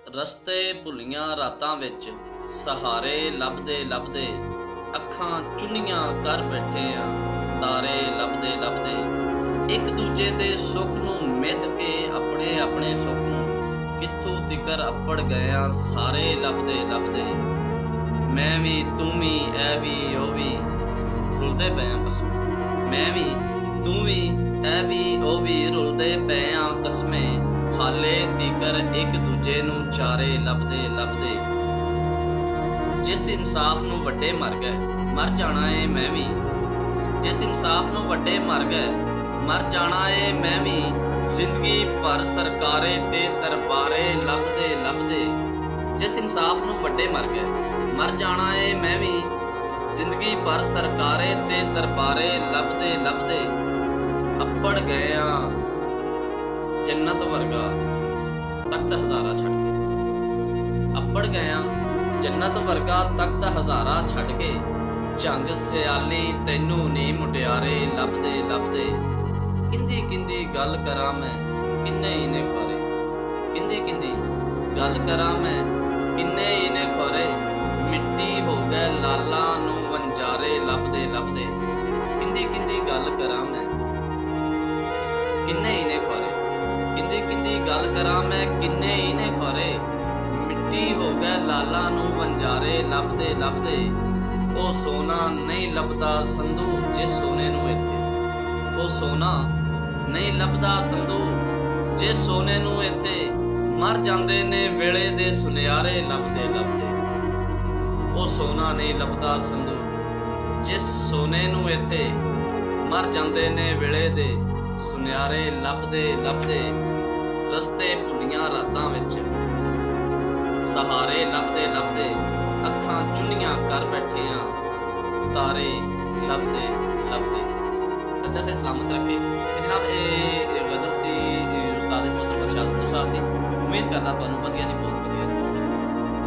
ਰਸਤੇ ਭੁੱਲੀਆਂ ਰਾਤਾਂ ਵਿੱਚ ਸਹਾਰੇ ਲੱਭਦੇ ਲੱਭਦੇ ਅੱਖਾਂ ਚੁੰਨੀਆਂ ਕਰ ਬੈਠੇ ਆ। ਤਾਰੇ ਲੱਭਦੇ ਲੱਭਦੇ ਇੱਕ ਦੂਜੇ ਦੇ ਸੁੱਖ ਨੂੰ ਮਿੱਧ ਕੇ ਆਪਣੇ ਆਪਣੇ ਸੁੱਖ ਨੂੰ ਕਿੱਥੋਂ ਤਿਕਰ ਅੱਪੜ ਗਏ ਆ ਸਾਰੇ ਲੱਭਦੇ ਲੱਭਦੇ। ਮੈਂ ਵੀ ਤੂੰ ਵੀ ਐ ਵੀ ਉਹ ਵੀ ਰੁਲਦੇ ਪਏ ਆ ਕਸਮੇ। ਮੈਂ ਵੀ ਤੂੰ ਵੀ ਐ ਵੀ ਉਹ ਵੀ ਰੁਲਦੇ ਪਏ ਆ ਕਸਮੇ। ਹਾਲੇ ਤੀਕਰ ਇੱਕ ਦੂਜੇ ਨੂੰ ਚਾਰੇ ਲੱਭਦੇ ਲੱਭਦੇ। ਜਿਸ ਇਨਸਾਫ ਨੂੰ ਵੱਡੇ ਮਰ ਗਏ ਮਰ ਜਾਣਾ ਏ ਮੈਂ ਵੀ। ਜਿਸ ਇਨਸਾਫ ਨੂੰ ਵੱਡੇ ਮਰ ਗਏ ਮਰ ਜਾਣਾ ਏ ਮੈਂ ਵੀ। ਜ਼ਿੰਦਗੀ ਭਰ ਸਰਕਾਰੇ ਤੇ ਦਰਬਾਰੇ ਲੱਭਦੇ ਲੱਭਦੇ। ਜਿਸ ਇਨਸਾਫ ਨੂੰ ਵੱਡੇ ਮਰ ਗਏ ਮਰ ਜਾਣਾ ਏ ਮੈਂ ਵੀ। ਜ਼ਿੰਦਗੀ ਭਰ ਸਰਕਾਰੇ ਤੇ ਦਰਬਾਰੇ ਲੱਭਦੇ ਲੱਭਦੇ। ਅੱਪੜ ਗਏ ਆ ਜੰਨਤ ਵਰਗਾ ਤਖਤ ਹਜ਼ਾਰਾ ਛੱਡ ਕੇ। ਅੱਪੜ ਗਏ ਆ ਜੰਨਤ ਵਰਗਾ ਤਖਤ ਹਜ਼ਾਰਾ ਛੱਡ ਕੇ। ਝੰਗ ਸਿਆਲੀ ਤੈਨੂੰ ਨੀ ਮੁਟਿਆਰੇ ਲੱਭਦੇ ਲੱਭਦੇ। ਕਿੰਦੀ ਕਿੰਦੀ ਗੱਲ ਕਰਾਂ ਮੈਂ ਕਿੰਨੇ ਹੀ ਨੇ ਖੋਰੇ। ਕਿੰਦੀ ਕਿੰਦੀ ਗੱਲ ਕਰਾਂ ਮੈਂ ਕਿੰਨੇ ਹੀ ਨੇ ਖੋਰੇ। ਮਿੱਟੀ ਹੋ ਗਏ ਲਾਲਾਂ ਨੂੰ ਵੰਜਾਰੇ ਲੱਭਦੇ ਲੱਭਦੇ। ਕਿੰਦੀ ਕਿੰਦੀ ਗੱਲ ਕਰਾਂ ਮੈਂ ਕਿੰਨੇ ਹੀ ਨੇ ਖੋਰੇ। ਕਿੰਦੀ ਕਿੰਦੀ ਗੱਲ ਕਰਾਂ ਮੈਂ ਕਿੰਨੇ ਹੀ ਨੇ ਖੋਰੇ। ਮਿੱਟੀ ਹੋ ਗਏ ਲਾਲਾਂ ਨੂੰ ਵੰਜਾਰੇ ਲੱਭਦੇ ਲੱਭਦੇ। ਉਹ ਸੋਨਾ ਨਹੀਂ ਲੱਭਦਾ ਸੰਧੂ ਜਿਸ ਸੋਨੇ ਨੂੰ ਇੱਥੇ। ਉਹ ਸੋਨਾ ਨਹੀਂ ਲੱਭਦਾ ਸੰਧੂ ਜਿਸ ਸੋਨੇ ਨੂੰ ਇੱਥੇ। ਮਰ ਜਾਂਦੇ ਨੇ ਵੇਲੇ ਦੇ ਸੁਨਿਆਰੇ ਲੱਭਦੇ ਲੱਭਦੇ। ਉਹ ਸੋਨਾ ਨਹੀਂ ਲੱਭਦਾ ਸੰਧੂ ਜਿਸ ਸੋਨੇ ਨੂੰ ਇੱਥੇ। ਮਰ ਜਾਂਦੇ ਨੇ ਵੇਲੇ ਦੇ ਸੁਨਿਆਰੇ ਲੱਭਦੇ ਲੱਭਦੇ। ਰਸਤੇ ਭੁੱਲੀਆਂ ਰਾਤਾਂ ਵਿੱਚ ਸਹਾਰੇ ਲੱਭਦੇ ਲੱਭਦੇ ਅੱਖਾਂ ਚੁੰਨੀਆਂ ਕਰ ਬੈਠੇ ਆ। ਤਾਰੇ ਲੱਭਦੇ ਲੱਭਦੇ। ਸੱਚਾ ਸੇ ਸਲਾਮਤ ਰੱਖੇ। ਜਨਾਬ ਇਹ ਗਜ਼ਲ ਸੀ ਉਸਤਾਦ ਮੁਹੱਤਰਮ ਬਖਸ਼ਾ ਸੰਧੂ ਸਾਹਿਬ ਦੀ। ਉਮੀਦ ਕਰਦਾ ਤੁਹਾਨੂੰ ਵਧੀਆ ਨਹੀਂ ਬਹੁਤ ਵਧੀਆ